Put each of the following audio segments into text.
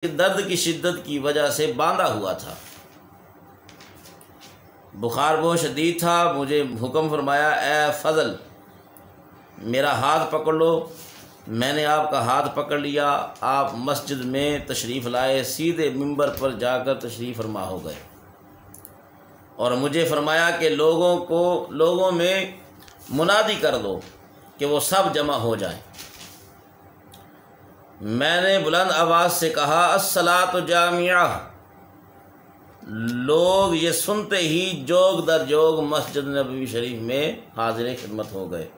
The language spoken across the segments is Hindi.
दर्द की शिद्दत की वजह से बांधा हुआ था। बुखार बहुत शदीद था। मुझे हुक्म फरमाया, ए फजल मेरा हाथ पकड़ लो। मैंने आपका हाथ पकड़ लिया। आप मस्जिद में तशरीफ़ लाए, सीधे मिंबर पर जाकर तशरीफ़ फरमा हो गए और मुझे फरमाया कि लोगों में मुनादी कर दो कि वो सब जमा हो जाएं। मैंने बुलंद आवाज़ से कहा, अस्सलातु जामिया। लोग ये सुनते ही जोग दर जोग मस्जिद नबवी शरीफ में हाजिर खिदमत हो गए।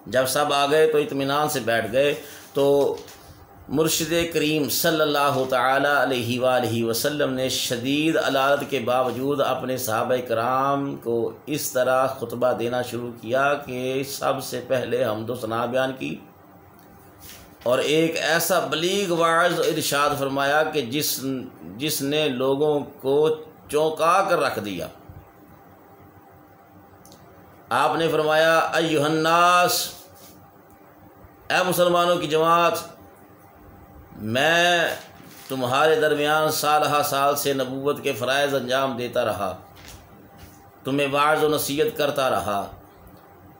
जब सब आ गए तो इत्मीनान से बैठ गए। तो मुर्शिद करीम सल्लल्लाहु तआला अलैहि वसल्लम ने शदीद अलालत के बावजूद अपने सहाबा कराम को इस तरह खुतबा देना शुरू किया कि सबसे पहले हम्दो सना बयान की और एक ऐसा बलीग वाइज़ इरशाद फरमाया कि जिसने लोगों को चौंका कर रख दिया। आपने फरमाया, अय्युहन्नास, ए मुसलमानों की जमात, मैं तुम्हारे दरमियान साल से नबूवत के फ़राइज़ अंजाम देता रहा, तुम्हें वाज़ व नसीहत करता रहा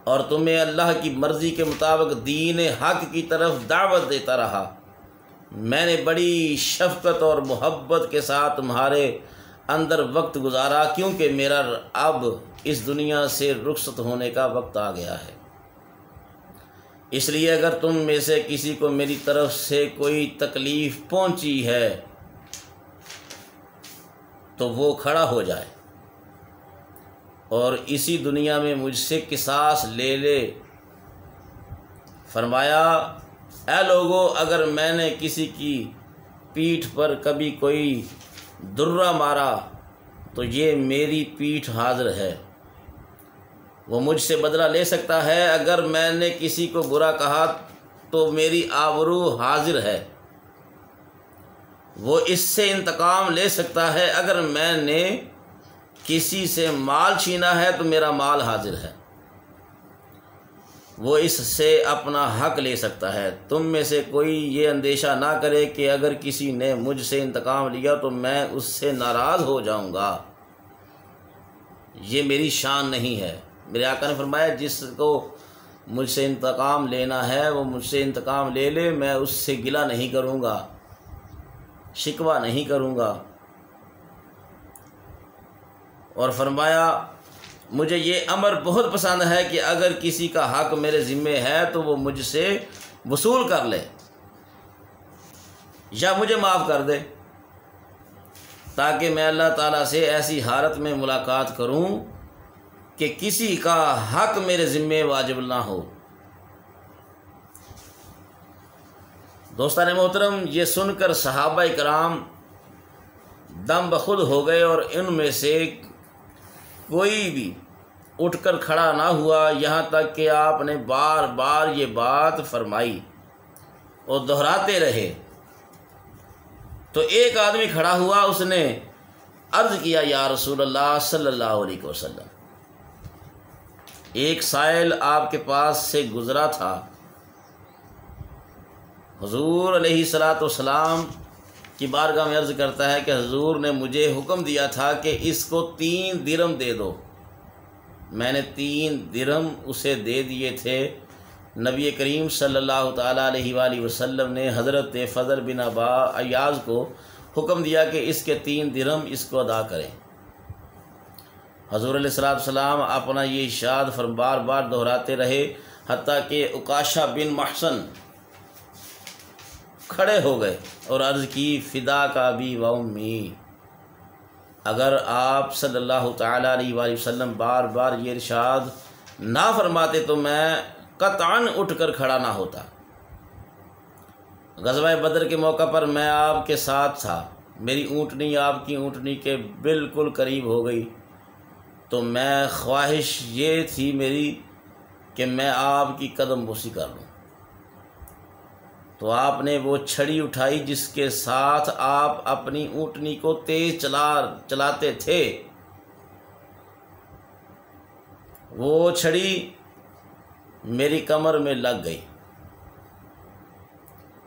और तुम्हें अल्लाह की मर्ज़ी के मुताबिक दीन हक़ की तरफ दावत देता रहा। मैंने बड़ी शफ़क़त और मोहब्बत के साथ तुम्हारे अंदर वक्त गुजारा, क्योंकि मेरा अब इस दुनिया से रुखसत होने का वक्त आ गया है। इसलिए अगर तुम में से किसी को मेरी तरफ से कोई तकलीफ़ पहुंची है तो वो खड़ा हो जाए और इसी दुनिया में मुझसे किसास ले ले। फरमाया, ऐ लोगो, अगर मैंने किसी की पीठ पर कभी कोई दुर्रा मारा तो ये मेरी पीठ हाजिर है, वो मुझसे बदला ले सकता है। अगर मैंने किसी को बुरा कहा तो मेरी आबरू हाजिर है, वो इससे इंतकाम ले सकता है। अगर मैंने किसी से माल छीना है तो मेरा माल हाजिर है, वो इससे अपना हक ले सकता है। तुम में से कोई ये अंदेशा ना करे कि अगर किसी ने मुझसे इंतकाम लिया तो मैं उससे नाराज़ हो जाऊंगा। ये मेरी शान नहीं है। मेरे आका ने फरमाया, जिसको मुझसे इंतकाम लेना है वो मुझसे इंतकाम ले ले, मैं उससे गिला नहीं करूंगा, शिकवा नहीं करूंगा। और फरमाया, मुझे ये अमर बहुत पसंद है कि अगर किसी का हक मेरे ज़िम्मे है तो वो मुझसे वसूल कर ले या मुझे माफ़ कर दे, ताकि मैं अल्लाह ताला से ऐसी हालत में मुलाकात करूं कि किसी का हक मेरे ज़िम्मे वाजिब ना हो। दोस्तान मोहतरम, ये सुनकर सहाबा कराम दम बखुद हो गए और इनमें से कोई भी उठकर खड़ा ना हुआ, यहाँ तक कि आपने बार बार ये बात फरमाई और दोहराते रहे। तो एक आदमी खड़ा हुआ, उसने अर्ज़ किया, या रसूलल्लाह सल्लल्लाहु अलैहि वसल्लम, एक साइल आपके पास से गुज़रा था। हुज़ूर अलैहिस्सलाम की बारगाह में अर्ज़ करता है कि हुज़ूर ने मुझे हुक्म दिया था कि इसको 3 दिरहम दे दो। मैंने 3 दिरहम उसे दे दिए थे। नबी करीम सल्लल्लाहु ताला अलैहि वसल्लम ने हज़रत फ़ज़ल बिन अयाज़ को हुक्म दिया कि इसके 3 दिरहम इसको अदा करें। हुज़ूर अलैहिस्सलाम अपना ये इरशाद बार बार दोहराते रहे, हत्ता कि उकाशा बिन महसन खड़े हो गए और अर्ज़ की, फ़िदा का भी व उम्मी, अगर आप सल्लल्लाहु ताला अलैहि वसल्लम बार बार ये इरशाद ना फरमाते तो मैं कतअन उठकर खड़ा ना होता। ग़ज़वा बदर के मौका पर मैं आपके साथ था, मेरी ऊँटनी आपकी ऊँटनी के बिल्कुल करीब हो गई, तो मैं ख्वाहिश ये थी मेरी कि मैं आपकी कदम बोसी कर लूँ। तो आपने वो छड़ी उठाई जिसके साथ आप अपनी ऊँटनी को तेज चलाते थे। वो छड़ी मेरी कमर में लग गई।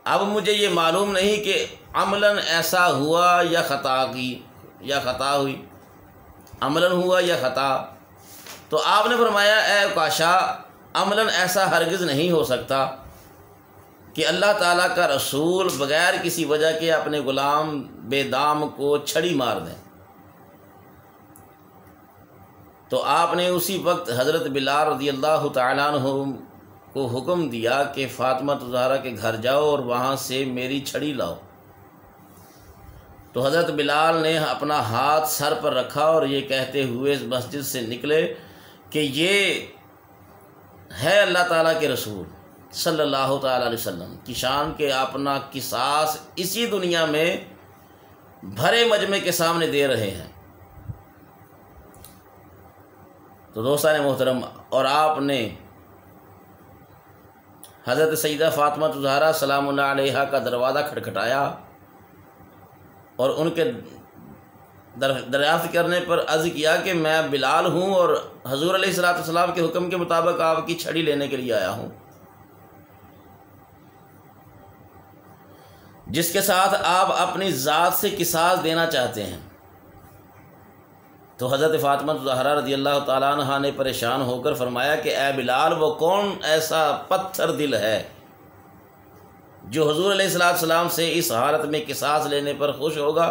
अब मुझे ये मालूम नहीं कि अमलन ऐसा हुआ या ख़ता की या ख़ता हुई, अमलन हुआ या ख़ता। तो आपने फरमाया ए उकाशा, अमलन ऐसा हरगिज़ नहीं हो सकता कि अल्लाह ताला का रसूल बग़ैर किसी वजह के अपने ग़ुलाम बेदाम को छड़ी मार दें। तो आपने उसी वक्त हज़रत बिलाल रज़ियल्लाहु ताला अन्हु को हुक्म दिया कि फ़ातिमा ज़हरा के घर जाओ और वहाँ से मेरी छड़ी लाओ। तो हज़रत बिलाल ने अपना हाथ सर पर रखा और ये कहते हुए इस मस्जिद से निकले कि ये है अल्लाह ताला के रसूल सल्लल्लाहु ताला अलैहि वसल्लम की शान के अपना किसास इसी दुनिया में भरे मजमे के सामने दे रहे हैं। तो दोस्तान मोहतरम, और आपने हज़रत सईदा फ़ातिमा ज़हरा सलामुल्लाह अलैहा का दरवाज़ा खटखटाया और उनके दरियाफ़्त करने पर अर्ज़ किया कि मैं बिलाल हूँ और हज़ूर अलैहिस्सलातु वस्सलाम के हुक्म के मुताबिक आपकी छड़ी लेने के लिए आया हूँ, जिसके साथ आप अपनी ज़ात से किसास देना चाहते हैं। तो हज़रत फ़ातिमा ज़हरा रज़ियल्लाहु ताला अन्हा ने परेशान होकर फरमाया कि ए बिलाल, वो कौन ऐसा पत्थर दिल है जो हुज़ूर अलैहिस्सलातु वस्सलाम से इस हालत में किसास लेने पर खुश होगा।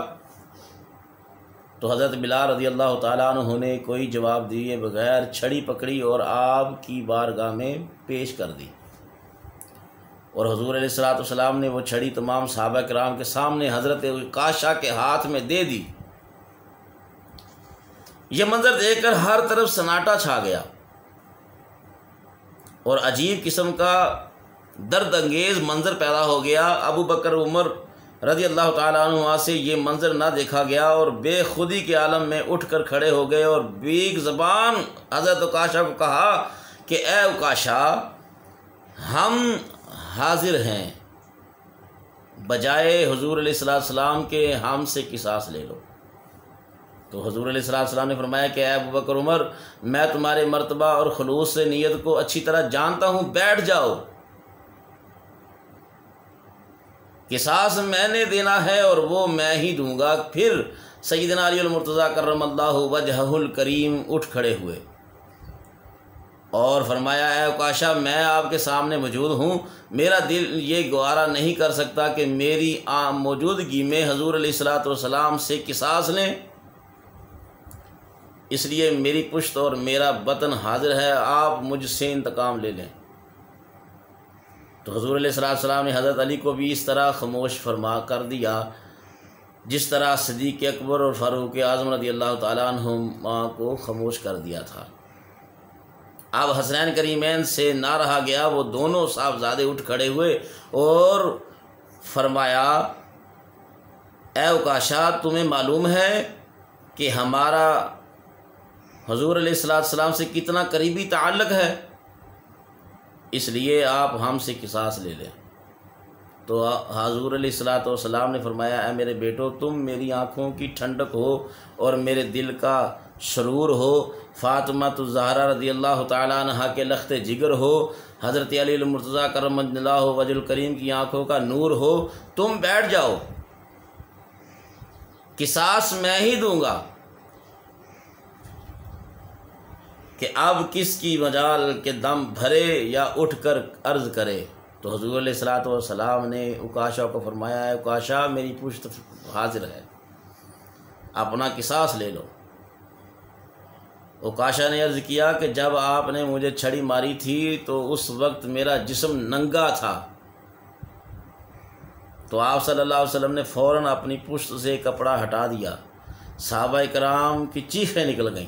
तो हज़रत बिलाल रज़ियल्लाहु ताला अन्हु ने कोई जवाब दिए बगैर छड़ी पकड़ी और आपकी बारगाह में पेश कर दी और हुज़ूर अलैहिस्सलातु वस्सलाम ने वो छड़ी तमाम सहाबा किराम के सामने हज़रत उकाशा के हाथ में दे दी। यह मंज़र देखकर हर तरफ सन्नाटा छा गया और अजीब किस्म का दर्द अंगेज़ मंज़र पैदा हो गया। अबू बकर उमर रज़ियल्लाहु ताला अन्हुमा से ये मंज़र ना देखा गया और बेखुदी के आलम में उठकर खड़े हो गए और बीक ज़बान हज़रत उकाशा को कहा कि ए उकाशा, हम हाजिर हैं, बजाय हुज़ूर अलैहिस्सलातु वस्सलाम के हमसे किसास ले लो। तो हुज़ूर अलैहिस्सलातु वस्सलाम ने फरमाया कि अबू बकर उमर, मैं तुम्हारे मर्तबा और खुलूस से नीयत को अच्छी तरह जानता हूँ, बैठ जाओ, किसास मैंने देना है और वो मैं ही दूंगा। फिर सैयदना अली मुर्तज़ा कर्रमल्लाहु वजहुल करीम उठ खड़े हुए और फरमाया ए उकाशा, मैं आपके सामने मौजूद हूँ, मेरा दिल ये गवारा नहीं कर सकता कि मेरी मौजूदगी में हुज़ूर अलैहिस्सलातु वस्सलाम से किसास लें, इसलिए मेरी पुश्त और मेरा बतन हाजिर है, आप मुझसे इंतकाम ले लें। तो हुज़ूर अलैहिस्सलातु वस्सलाम ने हज़रत अली को भी इस तरह खामोश फरमा कर दिया जिस तरह सिद्दीक़ अकबर और फ़ारूक़ आज़म रज़ियल्लाहु ताला अन्हुमा को खामोश कर दिया था। अब हसनैन करीमैन से ना रहा गया, वो दोनों साहबज़ादे उठ खड़े हुए और फरमाया ए उकाशा, तुम्हें मालूम है कि हमारा हुज़ूर अलैहिस्सलातु वस्सलाम से कितना करीबी ताल्लुक़ है, इसलिए आप हमसे किसास ले लें। तो हुज़ूर अलैहिस्सलातु वस्सलाम ने फरमाया ए मेरे बेटो, तुम मेरी आँखों की ठंडक हो और मेरे दिल का सरूर हो, फ़ातिमा ज़हरा रज़ियल्लाहु ताला अन्हा के लख्ते जिगर हो, हज़रत अली मुर्तज़ा कर्रमल्लाहु वजहुल करीम की आँखों का नूर हो, तुम बैठ जाओ, किसास मैं ही दूंगा कि अब किसकी मजाल के दम भरे या उठकर अर्ज़ करे। तो हुज़ूर अलैहिस्सलातु वस्सलाम ने उकाशा को फरमाया है उकाशा, मेरी पुश्त हाजिर है, अपना किसास ले लो। उकाशा ने अर्ज़ किया कि जब आपने मुझे छड़ी मारी थी तो उस वक्त मेरा जिस्म नंगा था, तो आप सल्लल्लाहु अलैहि वसल्लम ने फ़ौरन अपनी पुश्त से कपड़ा हटा दिया। सहाबा इकराम की चीखें निकल गईं,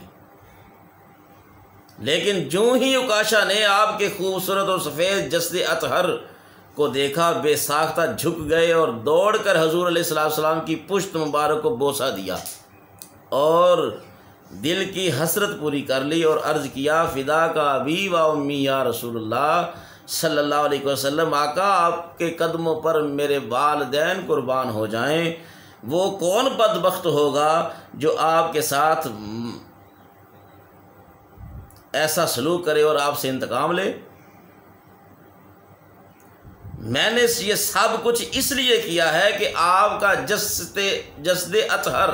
लेकिन जो ही उकाशा ने आपके खूबसूरत और सफ़ेद जस्द अतहर को देखा, बेसाख्ता झुक गए और दौड़कर हुज़ूर अलैहिस्सलातु वस्सलाम की पुश्त मुबारक को बोसा दिया और दिल की हसरत पूरी कर ली और अर्ज़ किया फ़िदा का अबी व उम्मी या रसूलुल्लाह सल्लल्लाहु अलैहि वसल्लम, आका आपके कदमों पर मेरे वालिदैन कुर्बान हो जाएं। वो कौन बदबख्त होगा जो आपके साथ ऐसा सलूक करे और आपसे इंतकाम ले। मैंने ये सब कुछ इसलिए किया है कि आपका जस्दे अतहर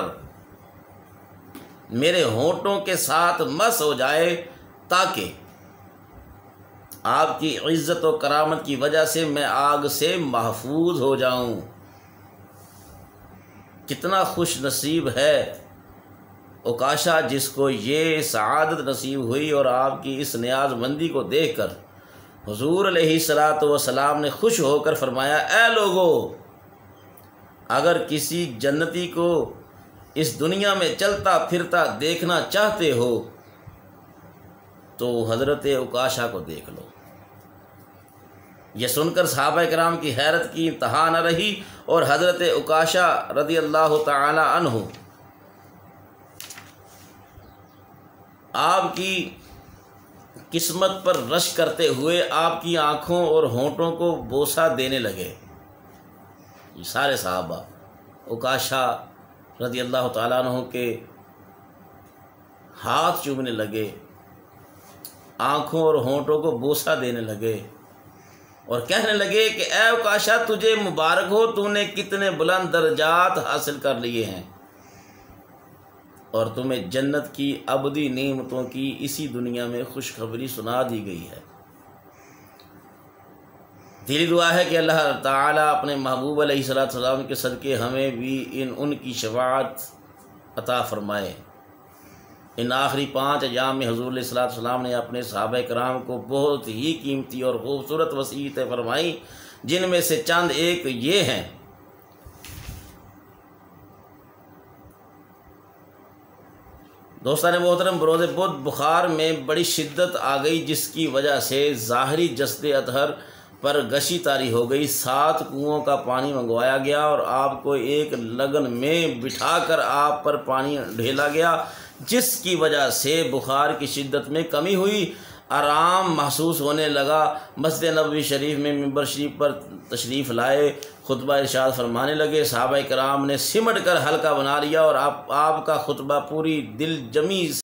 मेरे होंठों के साथ मस हो जाए, ताकि आपकी इज्जत और करामत की वजह से मैं आग से महफूज हो जाऊं। कितना खुश नसीब है उकाशा जिसको ये सआदत नसीब हुई। और आपकी इस नियाज़मंदी को देखकर हुजूर अलैहिस्सलातु वस्सलाम ने खुश होकर फरमाया, ऐ लोगो, अगर किसी जन्नती को इस दुनिया में चलता फिरता देखना चाहते हो तो हज़रत उकाशा को देख लो। यह सुनकर सहाबा किराम की हैरत की इंतहा न रही और हज़रत उकाशा रज़ी अल्लाह तआला अन्हु आपकी किस्मत पर रश करते हुए आपकी आँखों और होंठों को बोसा देने लगे। ये सारे सहाबा उकाशा रज़ी अल्लाह तआला अन्हु के हाथ चूमने लगे, आँखों और होंठों को बोसा देने लगे और कहने लगे कि ऐ उकाशा, तुझे मुबारक हो, तूने कितने बुलंद दर्जात हासिल कर लिए हैं और तुम्हें जन्नत की अबदी नेमतों की इसी दुनिया में खुशखबरी सुना दी गई है। दिली दुआ है कि अल्लाह ताला अपने महबूब अलैहिस्सलाम के सदक़े हमें भी उनकी शफ़ाअत अता फ़रमाए। इन आखिरी 5 अय्याम में हुज़ूर अलैहिस्सलाम ने अपने सहाबा किराम को बहुत ही कीमती और ख़ूबसूरत वसीयतें फरमाई, जिनमें से चंद एक ये हैं। दोस्तान मोहतरम, बरोज़ बुध बुखार में बड़ी शिद्दत आ गई, जिसकी वजह से ज़ाहरी जस्दे अतहर पर गशी तारी हो गई। 7 कुओं का पानी मंगवाया गया और आपको एक लगन में बिठाकर आप पर पानी ढेला गया, जिसकी वजह से बुखार की शिद्दत में कमी हुई, आराम महसूस होने लगा। मस्जिद नबवी शरीफ में मिंबर शरीफ पर तशरीफ़ लाए, खुतबा इरशाद फरमाने लगे। सहाबा किराम ने सिमट कर हल्का बना लिया और आपका खुतबा पूरी दिल जमी